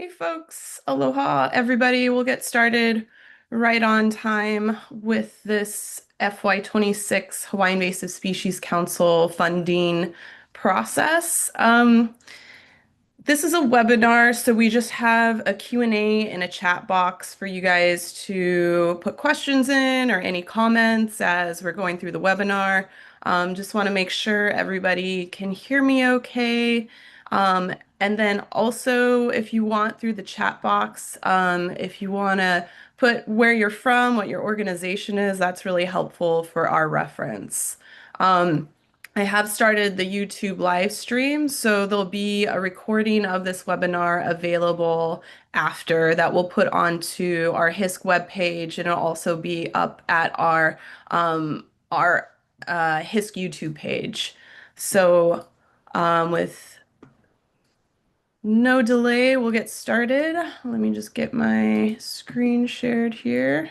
Hey folks, aloha everybody. We'll get started right on time with this FY26 Hawaii Invasive Species Council funding process. This is a webinar, so we just have a Q&A and a chat box for you guys to put questions in or any comments as we're going through the webinar. Just want to make sure everybody can hear me okay. And then also, if you want through the chat box, if you want to put where you're from, what your organization is, that's really helpful for our reference. I have started the YouTube live stream, so there'll be a recording of this webinar available after that we'll put onto our HISC webpage, and it'll also be up at our HISC YouTube page. So with no delay, we'll get started. Let me just get my screen shared here.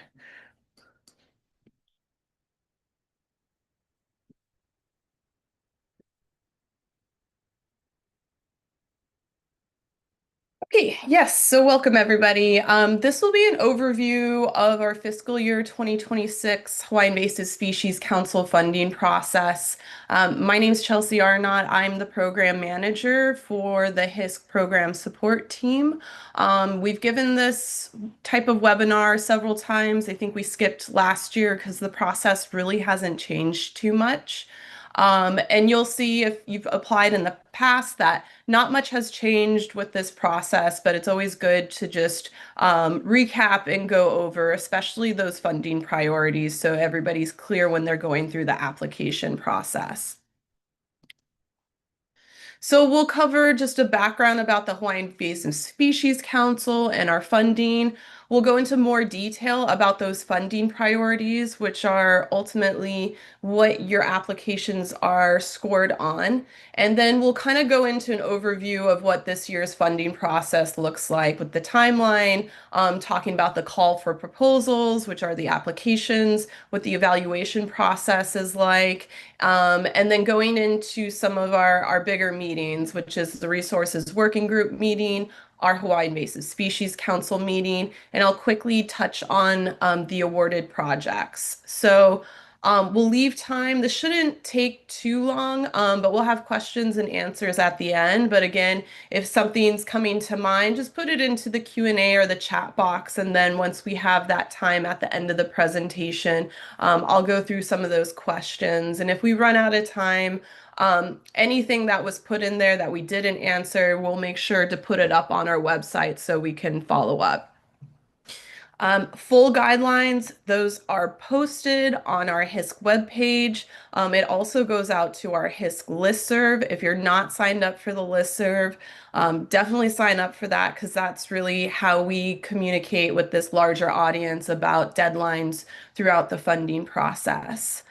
Okay, yes, so welcome everybody. This will be an overview of our fiscal year 2026 Hawaii Invasive Species Council funding process. My name is Chelsea Arnott. I'm the program manager for the HISC program support team. We've given this type of webinar several times. I think we skipped last year because the process really hasn't changed too much. And you'll see if you've applied in the past that not much has changed with this process, but it's always good to just recap and go over, especially those funding priorities, so everybody's clear when they're going through the application process. So we'll cover just a background about the Hawaiian Invasive Species Council and our funding. We'll go into more detail about those funding priorities, which are ultimately what your applications are scored on. And then we'll kind of go into an overview of what this year's funding process looks like with the timeline, talking about the call for proposals, which are the applications, what the evaluation process is like, and then going into some of our bigger meetings, which is the Resources Working Group meeting, our Hawaii Invasive Species Council meeting, and I'll quickly touch on the awarded projects. So we'll leave time. This shouldn't take too long, but we'll have questions and answers at the end. But again, if something's coming to mind, just put it into the Q&A or the chat box. And then once we have that time at the end of the presentation, I'll go through some of those questions. And if we run out of time, anything that was put in there that we didn't answer, we'll make sure to put it up on our website so we can follow up. Full guidelines, those are posted on our HISC webpage. It also goes out to our HISC listserv. If you're not signed up for the listserv, definitely sign up for that because that's really how we communicate with this larger audience about deadlines throughout the funding process.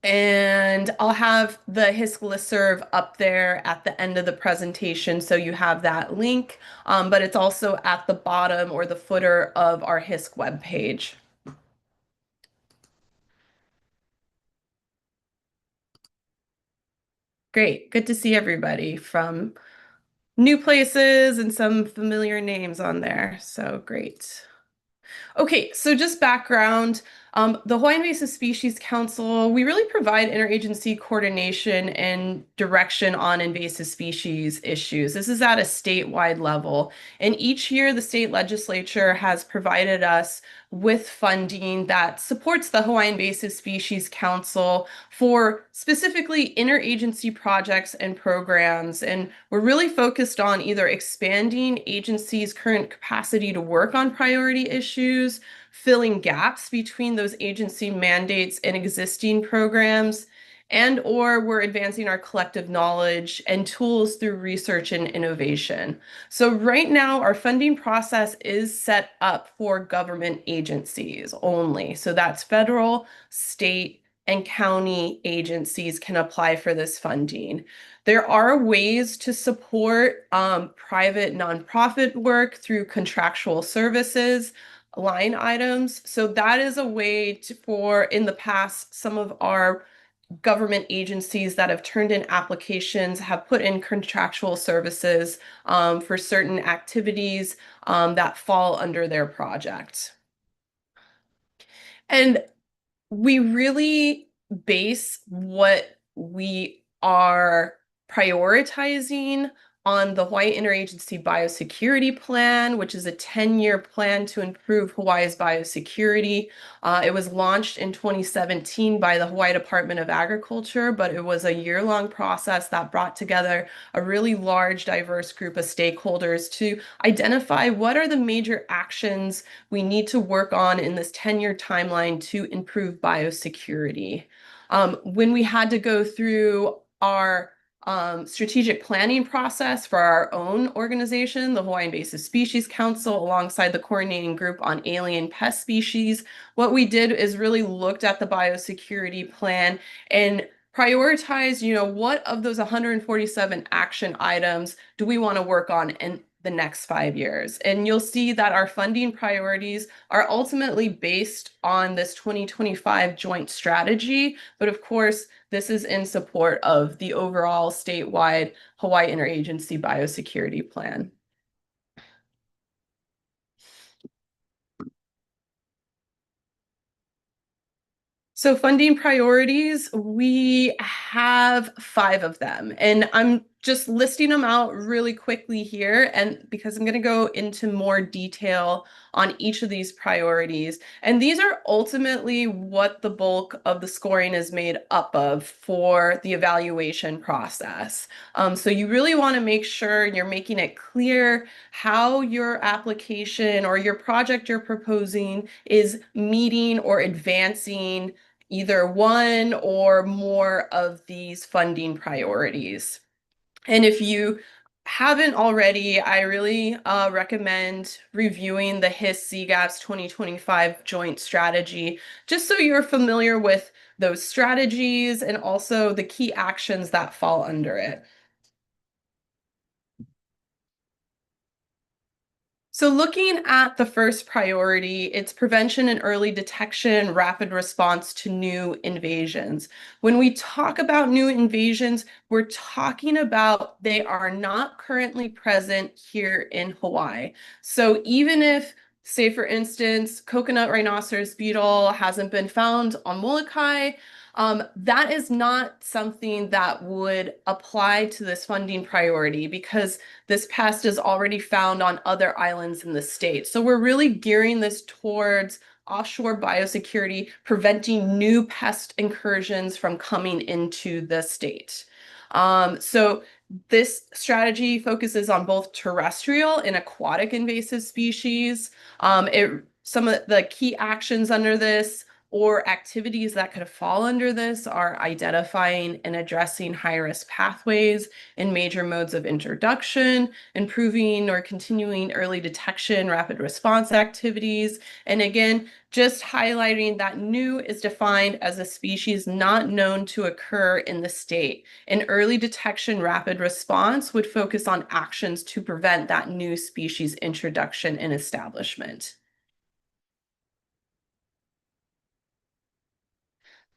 And I'll have the HISC listserv up there at the end of the presentation, so you have that link, but it's also at the bottom or the footer of our HISC webpage. Great, good to see everybody from new places and some familiar names on there, so great. Okay, so just background. The Hawaii Invasive Species Council, we really provide interagency coordination and direction on invasive species issues. This is at a statewide level. And each year, the state legislature has provided us with funding that supports the Hawaii Invasive Species Council for specifically interagency projects and programs. And we're really focused on either expanding agencies' current capacity to work on priority issues, filling gaps between those agency mandates and existing programs, and/or we're advancing our collective knowledge and tools through research and innovation. So right now, our funding process is set up for government agencies only. So that's federal, state, and county agencies can apply for this funding. There are ways to support private nonprofit work through contractual services, line items. So that is a way for, in the past, some of our government agencies that have turned in applications have put in contractual services for certain activities that fall under their project. And we really base what we are prioritizing on the Hawaii Interagency Biosecurity Plan, which is a 10-year plan to improve Hawaii's biosecurity. It was launched in 2017 by the Hawaii Department of Agriculture, but it was a year-long process that brought together a really large, diverse group of stakeholders to identify what are the major actions we need to work on in this 10-year timeline to improve biosecurity. When we had to go through our strategic planning process for our own organization, the Hawaii Invasive Species Council, alongside the coordinating group on alien pest species, what we did is really looked at the biosecurity plan and prioritize, what of those 147 action items do we want to work on in the next 5 years? And you'll see that our funding priorities are ultimately based on this 2025 joint strategy. But of course, this is in support of the overall statewide Hawaii Interagency Biosecurity Plan. So funding priorities, we have 5 of them, and I'm just listing them out really quickly here, and because I'm going to go into more detail on each of these priorities. And these are ultimately what the bulk of the scoring is made up of for the evaluation process. So you really want to make sure you're making it clear how your application or your project you're proposing is meeting or advancing either one or more of these funding priorities. And if you haven't already, I really recommend reviewing the HISC CGAP's 2025 joint strategy, just so you're familiar with those strategies and also the key actions that fall under it. So looking at the first priority, it's prevention and early detection, rapid response to new invasions. When we talk about new invasions, we're talking about they are not currently present here in Hawaii. So even if, say for instance, coconut rhinoceros beetle hasn't been found on Molokai, that is not something that would apply to this funding priority because this pest is already found on other islands in the state. So we're really gearing this towards offshore biosecurity, preventing new pest incursions from coming into the state. So this strategy focuses on both terrestrial and aquatic invasive species. Some of the key actions under this or activities that could fall under this are identifying and addressing high-risk pathways and major modes of introduction, improving or continuing early detection, rapid response activities, and again, just highlighting that new is defined as a species not known to occur in the state. An early detection, rapid response would focus on actions to prevent that new species introduction and establishment.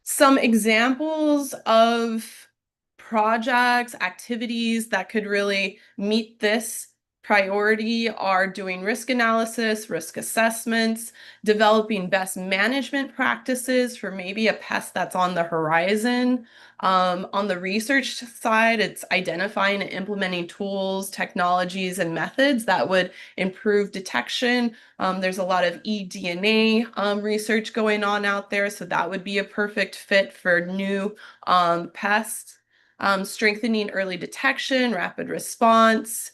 Some examples of projects, activities that could really meet this priority are doing risk analysis, risk assessments, developing best management practices for maybe a pest that's on the horizon. On the research side, it's identifying and implementing tools, technologies, and methods that would improve detection. There's a lot of eDNA research going on out there, so that would be a perfect fit for new pests. Strengthening early detection, rapid response,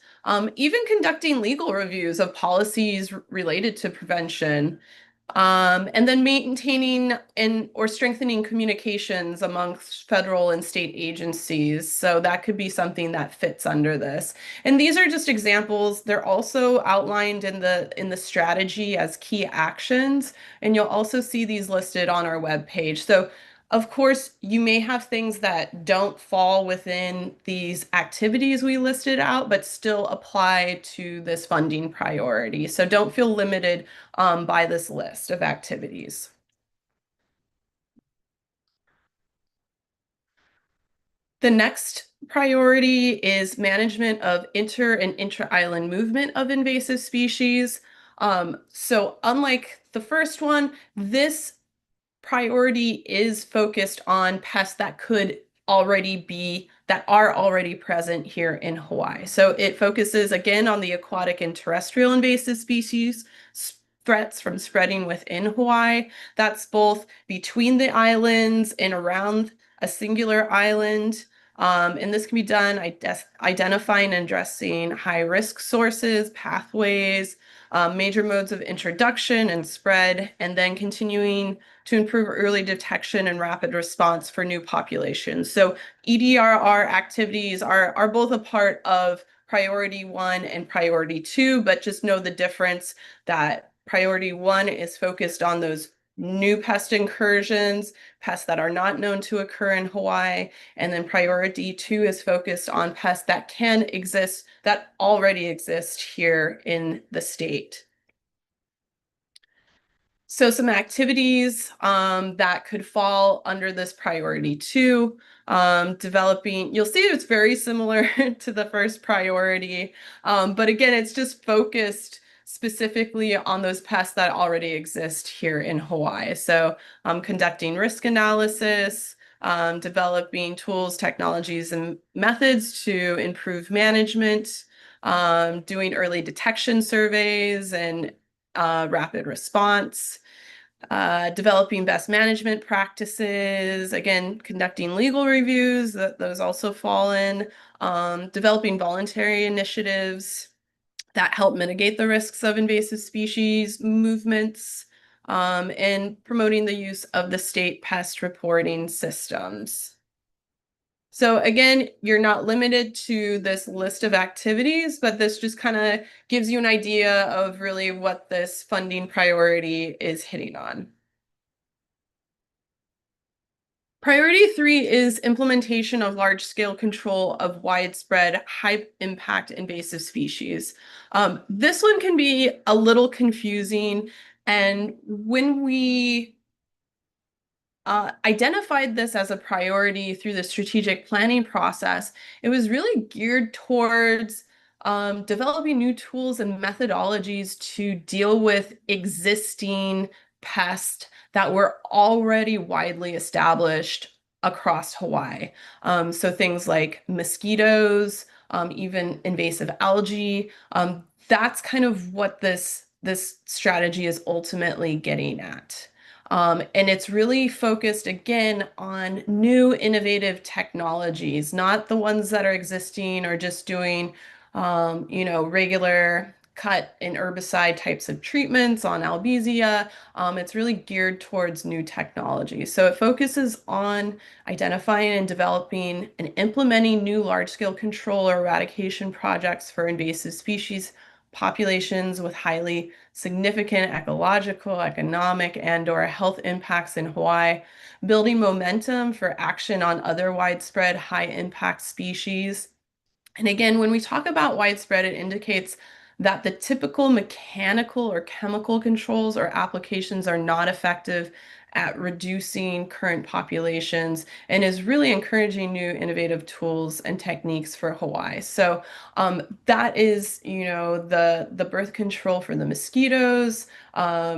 even conducting legal reviews of policies related to prevention. And then maintaining and or strengthening communications amongst federal and state agencies. So that could be something that fits under this. And these are just examples. They're also outlined in the strategy as key actions, and you'll also see these listed on our webpage. So of course, you may have things that don't fall within these activities we listed out, but still apply to this funding priority. So don't feel limited by this list of activities. The next priority is management of inter and intra-island movement of invasive species. So unlike the first one, this priority is focused on pests that are already present here in Hawaii. So it focuses again on the aquatic and terrestrial invasive species threats from spreading within Hawaii. That's both between the islands and around a singular island. And this can be done identifying and addressing high risk sources, pathways, major modes of introduction and spread, and then continuing to improve early detection and rapid response for new populations. So EDRR activities are both a part of priority 1 and priority 2, but just know the difference that priority 1 is focused on those new pest incursions, pests that are not known to occur in Hawaii, and then priority 2 is focused on pests that already exist here in the state. So some activities that could fall under this priority 2, developing, you'll see it's very similar to the first priority, but again, it's just focused specifically on those pests that already exist here in Hawaii. So conducting risk analysis, developing tools, technologies, and methods to improve management, doing early detection surveys and rapid response, developing best management practices, again, conducting legal reviews, those also fall in, developing voluntary initiatives that help mitigate the risks of invasive species movements, and promoting the use of the state pest reporting systems. So again, you're not limited to this list of activities, but this just kind of gives you an idea of really what this funding priority is hitting on. Priority 3 is implementation of large-scale control of widespread, high-impact invasive species. This one can be a little confusing, and when we identified this as a priority through the strategic planning process, it was really geared towards developing new tools and methodologies to deal with existing pests that were already widely established across Hawaii. So things like mosquitoes, even invasive algae. That's kind of what this strategy is ultimately getting at. And it's really focused again on new innovative technologies, not the ones that are existing or just doing, regular cut and herbicide types of treatments on albizia. It's really geared towards new technology. So it focuses on identifying and developing and implementing new large-scale control or eradication projects for invasive species populations with highly significant ecological, economic, and/or health impacts in Hawaii, building momentum for action on other widespread high-impact species. And again, when we talk about widespread, it indicates that the typical mechanical or chemical controls or applications are not effective at reducing current populations and is really encouraging new innovative tools and techniques for Hawaii. So that is, the birth control for the mosquitoes,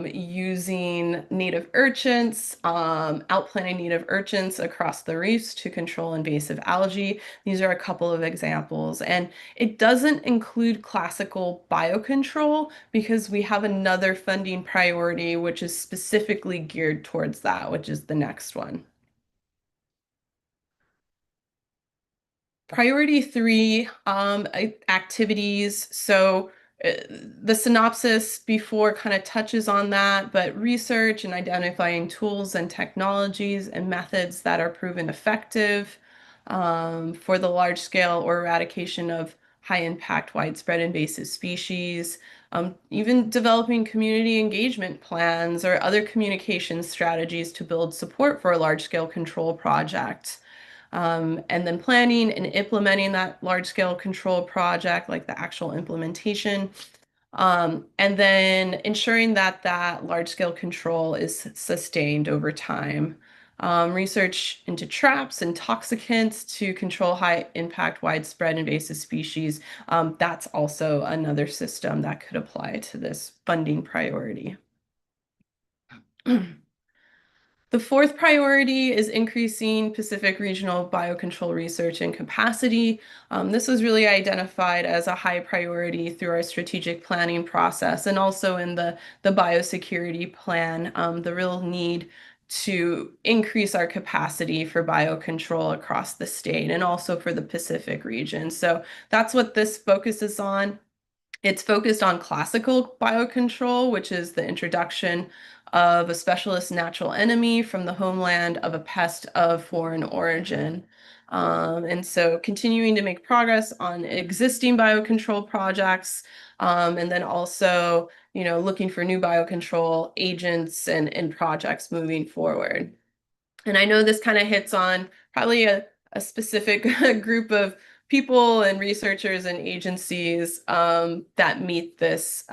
using native urchins, outplanting native urchins across the reefs to control invasive algae. These are a couple of examples. And it doesn't include classical biocontrol because we have another funding priority which is specifically geared towards that, which is the next one. Priority 3, activities. So the synopsis before kind of touches on that, but research and identifying tools and technologies and methods that are proven effective for the large scale or eradication of high impact, widespread invasive species, even developing community engagement plans or other communication strategies to build support for a large scale control project. And then planning and implementing that large scale control project, like the actual implementation. And then ensuring that that large scale control is sustained over time. research into traps, intoxicants to control high impact, widespread invasive species. That's also another system that could apply to this funding priority. The fourth priority is increasing Pacific regional biocontrol research and capacity. This was really identified as a high priority through our strategic planning process and also in the biosecurity plan, the real need to increase our capacity for biocontrol across the state and also for the Pacific region. So that's what this focuses on. It's focused on classical biocontrol, which is the introduction of a specialist natural enemy from the homeland of a pest of foreign origin. And so continuing to make progress on existing biocontrol projects, and then also, looking for new biocontrol agents and projects moving forward. And I know this kind of hits on probably a specific group of people and researchers and agencies that meet this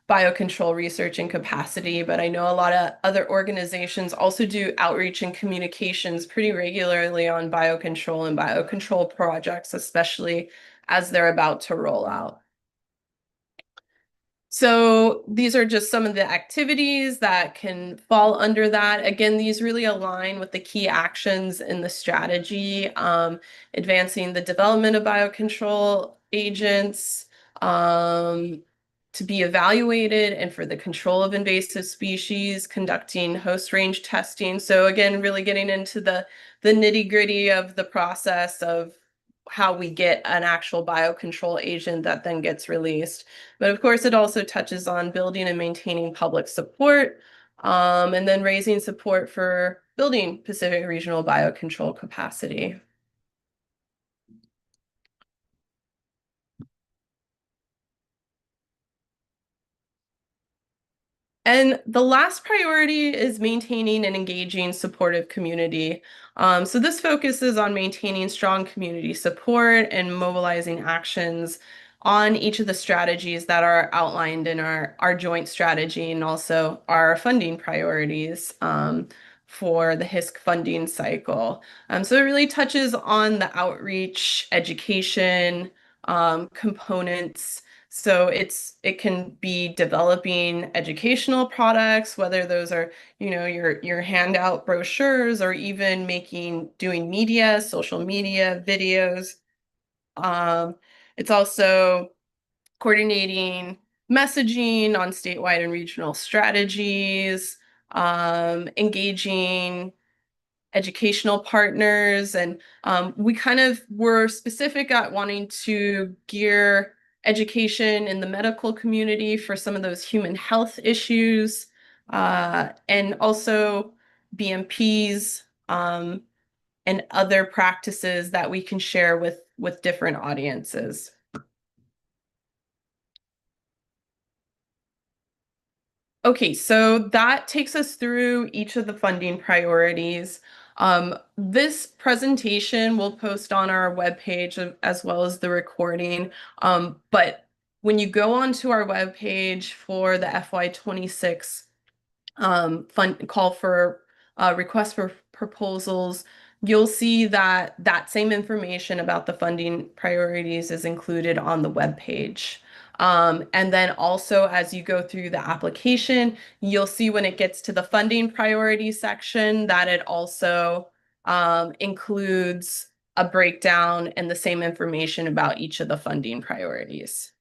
biocontrol research and capacity, but I know a lot of other organizations also do outreach and communications pretty regularly on biocontrol and biocontrol projects, especially as they're about to roll out. So these are just some of the activities that can fall under that. Again, these really align with the key actions in the strategy, advancing the development of biocontrol agents, to be evaluated and for the control of invasive species, conducting host range testing. So again, really getting into the nitty-gritty of the process of how we get an actual biocontrol agent that then gets released. But of course, it also touches on building and maintaining public support, and then raising support for building Pacific regional biocontrol capacity. And the last priority is maintaining an engaging, supportive community. So this focuses on maintaining strong community support and mobilizing actions on each of the strategies that are outlined in our joint strategy and also our funding priorities for the HISC funding cycle. So it really touches on the outreach, education components. So it can be developing educational products, whether those are, your handout brochures or even doing media, social media, videos. It's also coordinating messaging on statewide and regional strategies, engaging educational partners, and we kind of were specific at wanting to gear education in the medical community for some of those human health issues, and also BMPs, and other practices that we can share with different audiences. Okay, so that takes us through each of the funding priorities. This presentation we'll post on our webpage as well as the recording. But when you go onto our webpage for the FY26 call for request for proposals, you'll see that that same information about the funding priorities is included on the webpage. And then also as you go through the application, you'll see when it gets to the funding priority section that it also includes a breakdown and the same information about each of the funding priorities.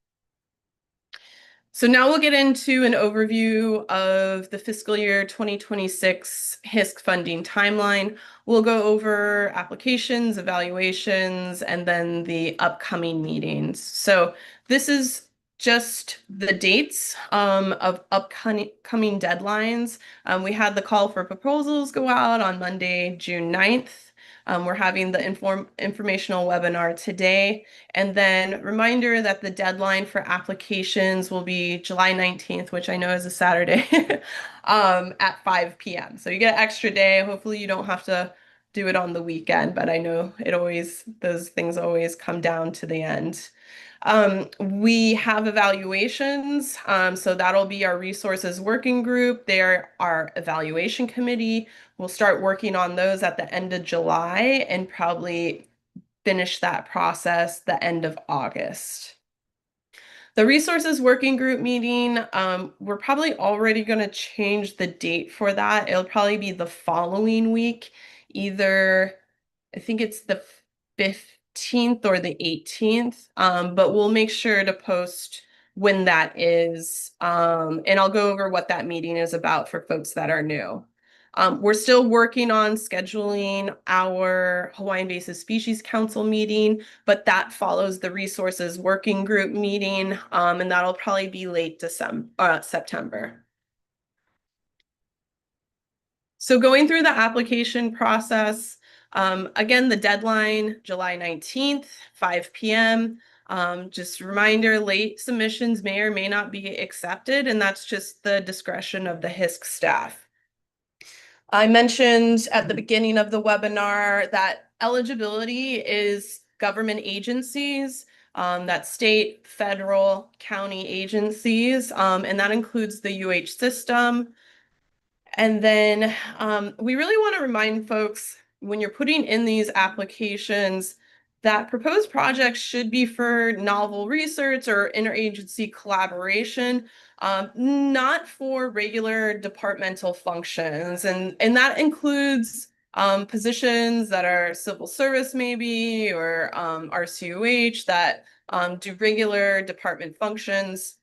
So now we'll get into an overview of the fiscal year 2026 HISC funding timeline. We'll go over applications, evaluations, and then the upcoming meetings. So this is just the dates of upcoming deadlines. We had the call for proposals go out on Monday, June 9th. We're having the informational webinar today. And then reminder that the deadline for applications will be July 19th, which I know is a Saturday, at 5 p.m. So you get an extra day. Hopefully you don't have to do it on the weekend, but I know those things always come down to the end. We have evaluations, so that'll be our resources working group. They're our evaluation committee. We'll start working on those at the end of July and probably finish that process the end of August. The resources working group meeting, we're probably already going to change the date for that. It'll probably be the following week, either I think it's the 15th or the 18th, but we'll make sure to post when that is. And I'll go over what that meeting is about for folks that are new. We're still working on scheduling our Hawaiian Invasive Species Council meeting, but that follows the resources working group meeting, and that'll probably be late September. So going through the application process, again, the deadline, July 19th, 5 p.m. Just a reminder, late submissions may or may not be accepted, and that's just the discretion of the HISC staff. I mentioned at the beginning of the webinar that eligibility is government agencies, that state, federal, county agencies, and that includes the UH system. And then we really want to remind folks when you're putting in these applications that proposed projects should be for novel research or interagency collaboration, not for regular departmental functions. And that includes positions that are civil service maybe or RCOH that do regular department functions.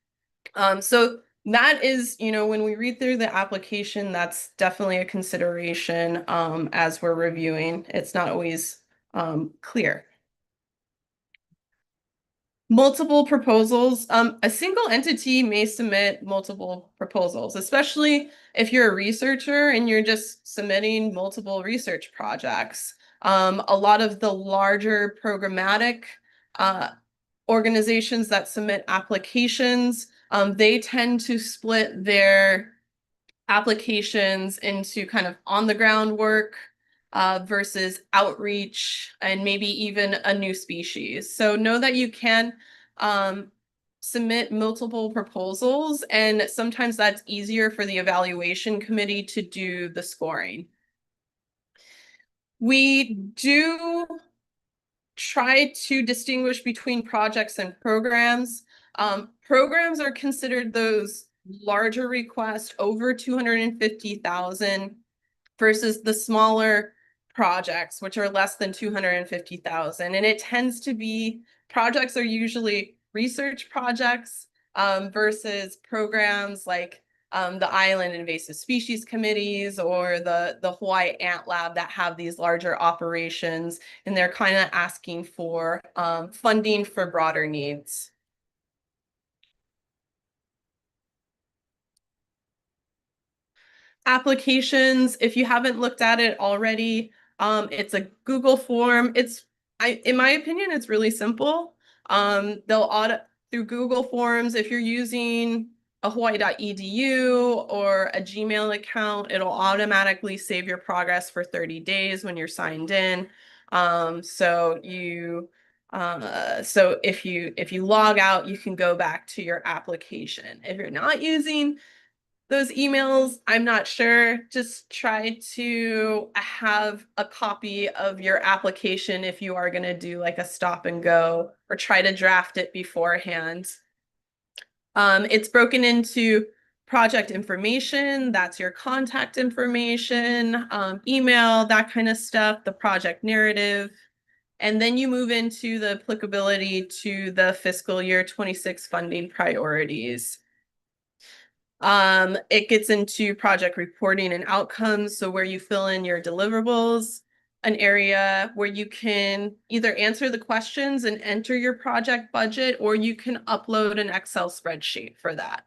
So that is, when we read through the application, that's definitely a consideration as we're reviewing. It's not always clear. Multiple proposals. A single entity may submit multiple proposals, especially if you're a researcher and you're just submitting multiple research projects. A lot of the larger programmatic organizations that submit applications, they tend to split their applications into kind of on the ground work versus outreach and maybe even a new species. So know that you can submit multiple proposals, and sometimes that's easier for the evaluation committee to do the scoring. We do try to distinguish between projects and programs. Programs are considered those larger requests over 250,000 versus the smaller projects, which are less than 250,000. And it tends to be, projects are usually research projects versus programs like the Island Invasive Species Committees or the Hawaii Ant Lab that have these larger operations, and they're kind of asking for funding for broader needs. Applications, if you haven't looked at it already, it's a Google form. In my opinion, it's really simple. They'll audit through Google Forms. If you're using a hawaii.edu or a Gmail account, it'll automatically save your progress for 30 days when you're signed in. So if you log out, you can go back to your application. If you're not using those emails, I'm not sure. Just try to have a copy of your application if you are going to do like a stop and go, or try to draft it beforehand. It's broken into project information, that's your contact information, email, that kind of stuff, the project narrative. And then you move into the applicability to the fiscal year 26 funding priorities. It gets into project reporting and outcomes, so where you fill in your deliverables, an area where you can either answer the questions and enter your project budget, or you can upload an Excel spreadsheet for that.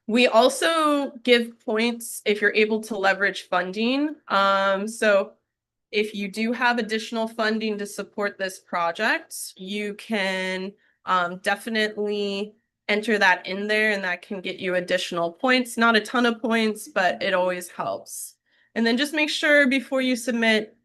We also give points if you're able to leverage funding. So if you do have additional funding to support this project, you can definitely enter that in there, and that can get you additional points. Not a ton of points, but it always helps. And then just make sure before you submit,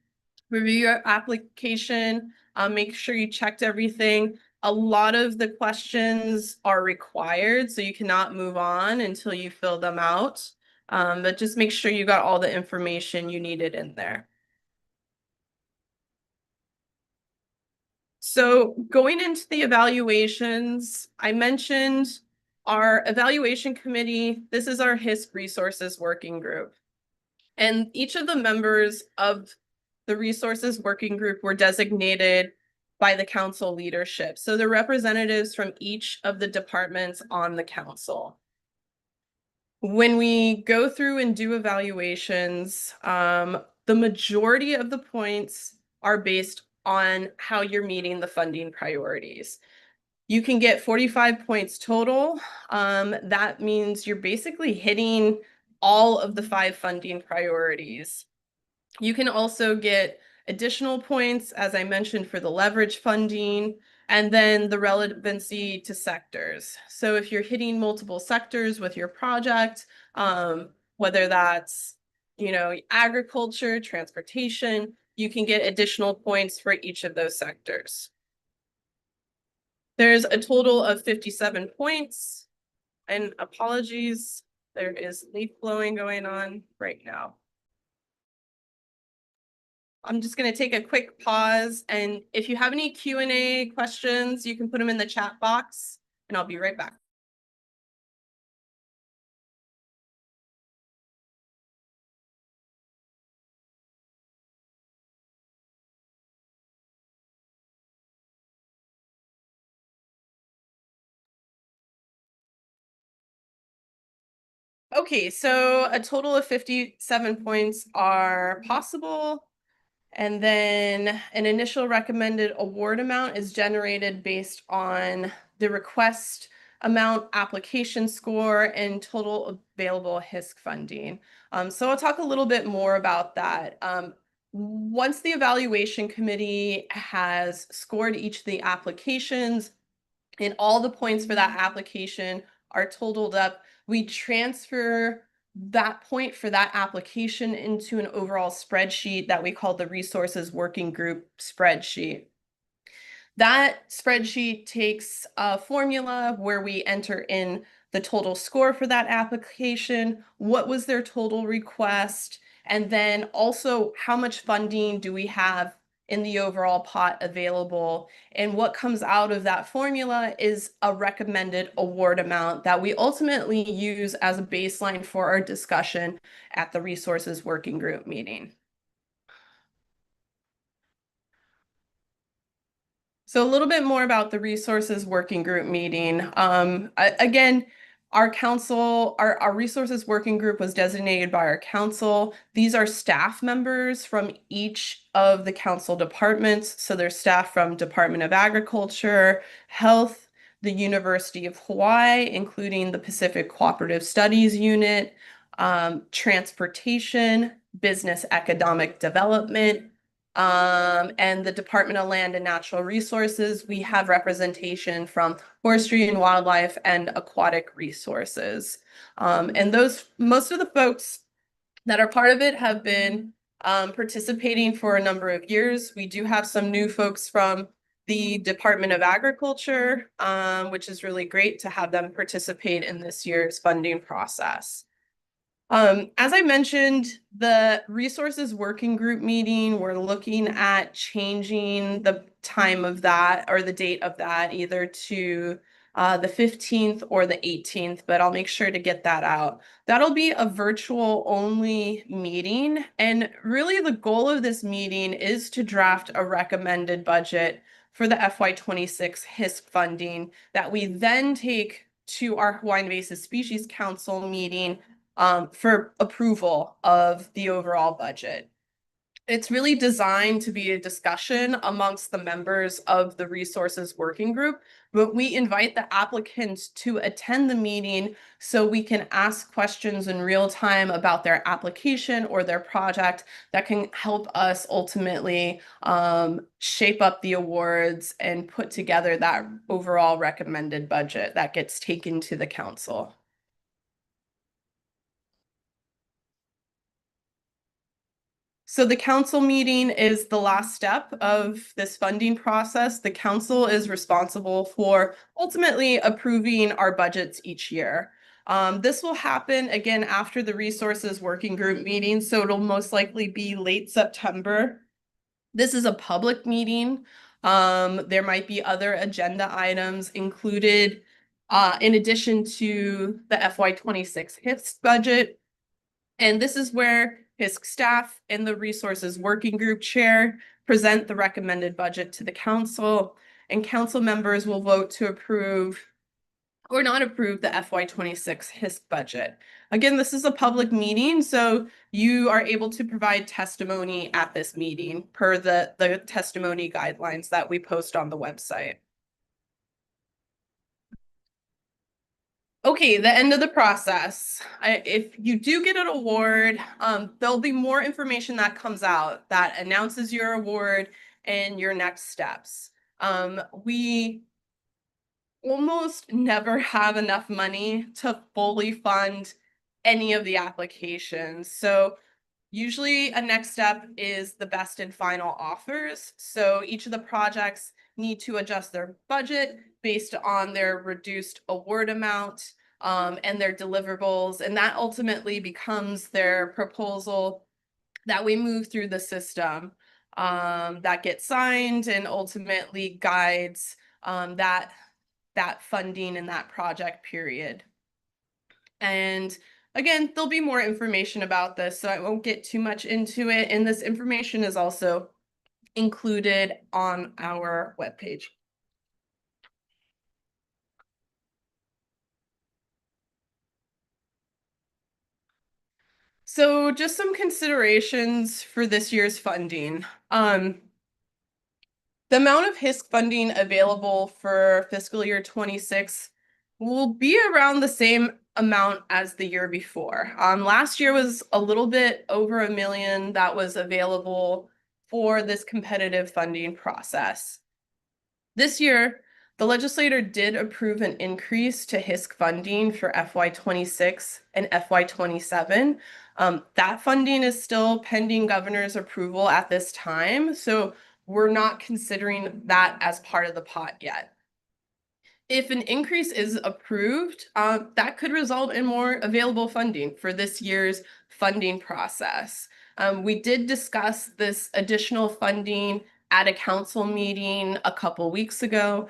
review your application, make sure you checked everything. A lot of the questions are required, so you cannot move on until you fill them out. But just make sure you got all the information you needed in there. So going into the evaluations, I mentioned our evaluation committee. This is our HISC resources working group. And each of the members of the resources working group were designated by the council leadership. So the representatives from each of the departments on the council. When we go through and do evaluations, the majority of the points are based on how you're meeting the funding priorities. You can get 45 points total. That means you're basically hitting all of the 5 funding priorities. You can also get additional points, as I mentioned, for the leverage funding, and then the relevancy to sectors. So if you're hitting multiple sectors with your project, whether that's, agriculture, transportation, you can get additional points for each of those sectors. There's a total of 57 points, and apologies, there is leaf blowing going on right now. I'm just going to take a quick pause, and if you have any Q&A questions, you can put them in the chat box, and I'll be right back. Okay, so a total of 57 points are possible. And then an initial recommended award amount is generated based on the request amount, application score, and total available HISC funding. So I'll talk a little bit more about that. Once the evaluation committee has scored each of the applications and all the points for that application are totaled up, we transfer that point for that application into an overall spreadsheet that we call the resources working group spreadsheet. That spreadsheet takes a formula where we enter in the total score for that application, what was their total request, and then also how much funding do we have in the overall pot available. And what comes out of that formula is a recommended award amount that we ultimately use as a baseline for our discussion at the resources working group meeting. So a little bit more about the resources working group meeting. Again, our resources working group was designated by our council. These are staff members from each of the council departments. So there's staff from Department of Agriculture, Health, the University of Hawaii, including the Pacific Cooperative Studies Unit, Transportation, Business Economic Development, and the Department of Land and Natural Resources. We have representation from forestry and wildlife and aquatic resources. And most of the folks that are part of it have been participating for a number of years. We do have some new folks from the Department of Agriculture, which is really great to have them participate in this year's funding process. As I mentioned, the resources working group meeting, we're looking at changing the time of that or the date of that either to the 15th or the 18th, but I'll make sure to get that out. That'll be a virtual only meeting. And really the goal of this meeting is to draft a recommended budget for the FY26 HISC funding that we then take to our Hawaiian Invasive Species Council meeting for approval of the overall budget. It's really designed to be a discussion amongst the members of the resources working group, but we invite the applicants to attend the meeting so we can ask questions in real time about their application or their project that can help us ultimately shape up the awards and put together that overall recommended budget that gets taken to the council. So the council meeting is the last step of this funding process. The council is responsible for ultimately approving our budgets each year. This will happen again after the resources working group meeting, so it'll most likely be late September. This is a public meeting. There might be other agenda items included in addition to the FY26 HISC budget. And this is where HISC staff and the resources working group chair present the recommended budget to the council, and council members will vote to approve or not approve the FY26 HISC budget. Again, this is a public meeting, so you are able to provide testimony at this meeting per the testimony guidelines that we post on the website. Okay, the end of the process. If you do get an award, there'll be more information that comes out that announces your award and your next steps. We almost never have enough money to fully fund any of the applications. So usually a next step is the best and final offers. So each of the projects need to adjust their budget based on their reduced award amount and their deliverables. And that ultimately becomes their proposal that we move through the system that gets signed and ultimately guides that funding in that project period. And again, there'll be more information about this, so I won't get too much into it. And this information is also included on our webpage. So just some considerations for this year's funding. The amount of HISC funding available for fiscal year 26 will be around the same amount as the year before. Last year was a little bit over $1 million that was available for this competitive funding process. This year, the legislator did approve an increase to HISC funding for FY26 and FY27. That funding is still pending governor's approval at this time, so we're not considering that as part of the pot yet. If an increase is approved, that could result in more available funding for this year's funding process. We did discuss this additional funding at a council meeting a couple weeks ago,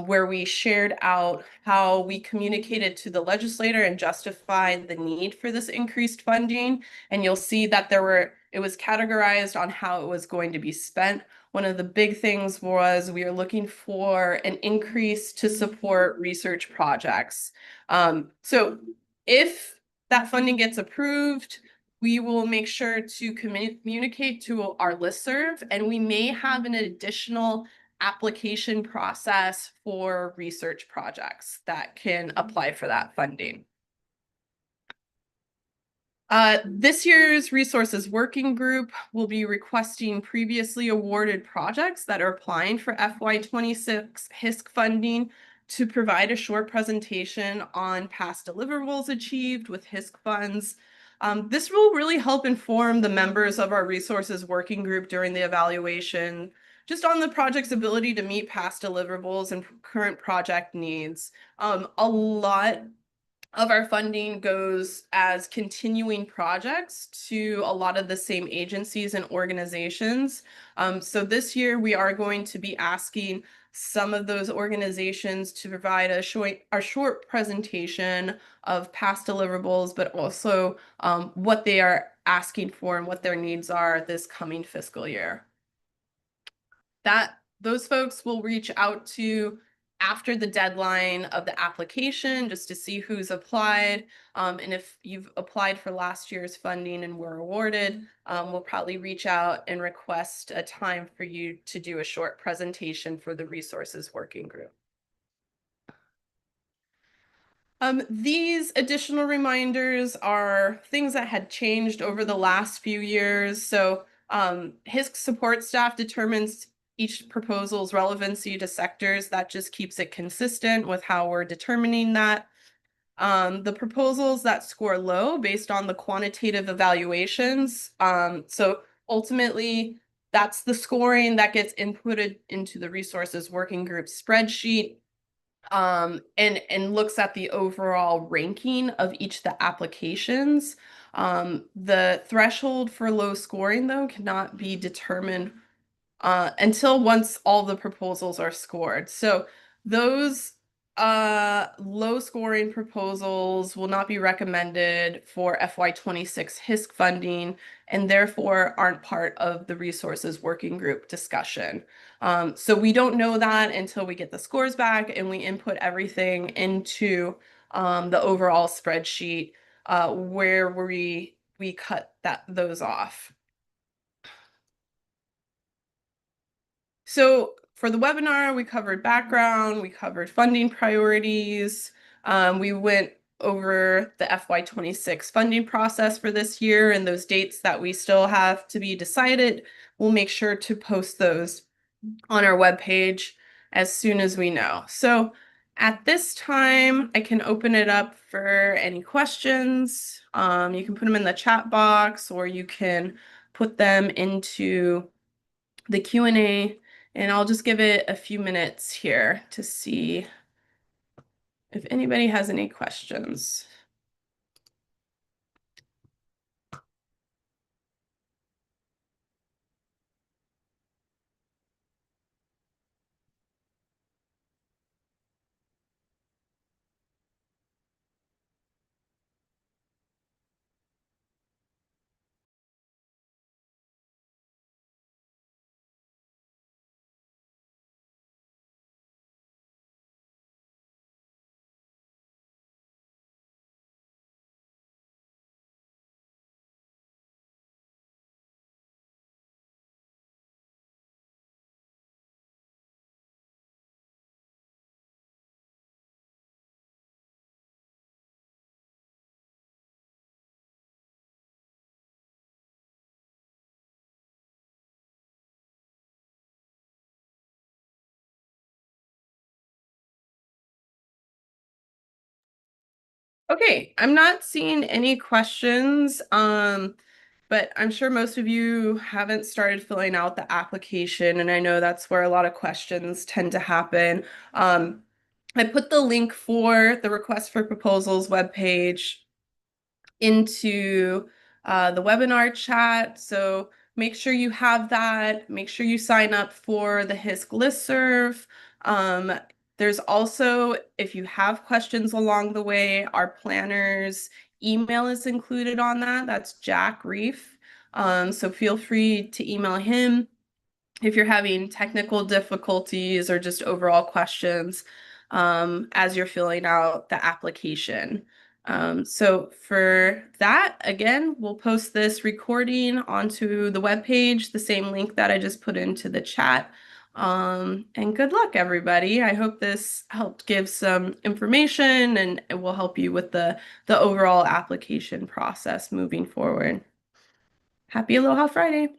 where we shared out how we communicated to the legislator and justified the need for this increased funding. And you'll see that it was categorized on how it was going to be spent. One of the big things was we are looking for an increase to support research projects. So if that funding gets approved, we will make sure to communicate to our listserv, and we may have an additional application process for research projects that can apply for that funding. This year's resources working group will be requesting previously awarded projects that are applying for FY26 HISC funding to provide a short presentation on past deliverables achieved with HISC funds. This will really help inform the members of our resources working group during the evaluation, just on the project's ability to meet past deliverables and current project needs. A lot of our funding goes as continuing projects to a lot of the same agencies and organizations. So this year we are going to be asking some of those organizations to provide a short presentation of past deliverables, but also what they are asking for and what their needs are this coming fiscal year. Those folks will reach out to after the deadline of the application just to see who's applied. And if you've applied for last year's funding and were awarded, we'll probably reach out and request a time for you to do a short presentation for the resources working group. These additional reminders are things that had changed over the last few years. So HISC support staff determines each proposal's relevancy to sectors. That just keeps it consistent with how we're determining that. The proposals that score low based on the quantitative evaluations. So Ultimately, that's the scoring that gets inputted into the resources working group spreadsheet, and looks at the overall ranking of each of the applications. The threshold for low scoring, though, cannot be determined until once all the proposals are scored. So those low scoring proposals will not be recommended for FY26 HISC funding and therefore aren't part of the resources working group discussion. So we don't know that until we get the scores back and we input everything into the overall spreadsheet where we cut those off. So for the webinar, we covered background, we covered funding priorities, we went over the FY26 funding process for this year and those dates that we still have to be decided. We'll make sure to post those on our webpage as soon as we know. So at this time, I can open it up for any questions. You can put them in the chat box or you can put them into the Q&A, and I'll just give it a few minutes here to see if anybody has any questions. Okay, I'm not seeing any questions, but I'm sure most of you haven't started filling out the application, and I know that's where a lot of questions tend to happen. I put the link for the request for proposals webpage into the webinar chat. So make sure you have that. Make sure you sign up for the HISC listserv. There's also, if you have questions along the way, our planner's email is included on that. That's Jack Reef. So feel free to email him if you're having technical difficulties or just overall questions as you're filling out the application. So for that, again, we'll post this recording onto the webpage, the same link that I just put into the chat. And good luck, everybody. I hope this helped give some information and it will help you with the overall application process moving forward. Happy Aloha Friday.